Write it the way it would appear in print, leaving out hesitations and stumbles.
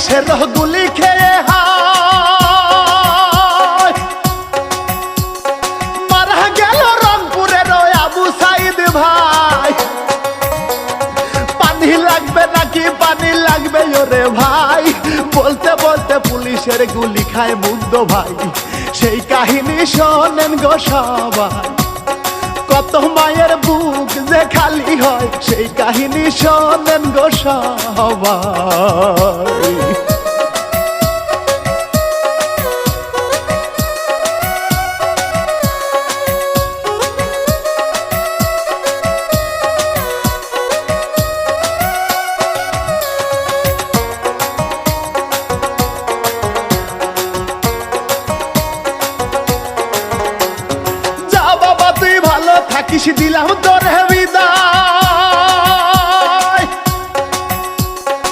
পুলিশের গুলি খেয়ে মারা গেল রংপুরের আবু সাইদ ভাই। পানি লাগবে নাকি পানি লাগবে ওরে ভাই, বলতে বলতে পুলিশের গুলি খায় মুগ্ধ ভাই। সেই কাহিনী শোনেন গো সবাই, কত মায়ের বুক যে খালি হয়, সেই কাহিনী শোনেন গো সবাই। থাকিস দিলাম তোর বিদায়।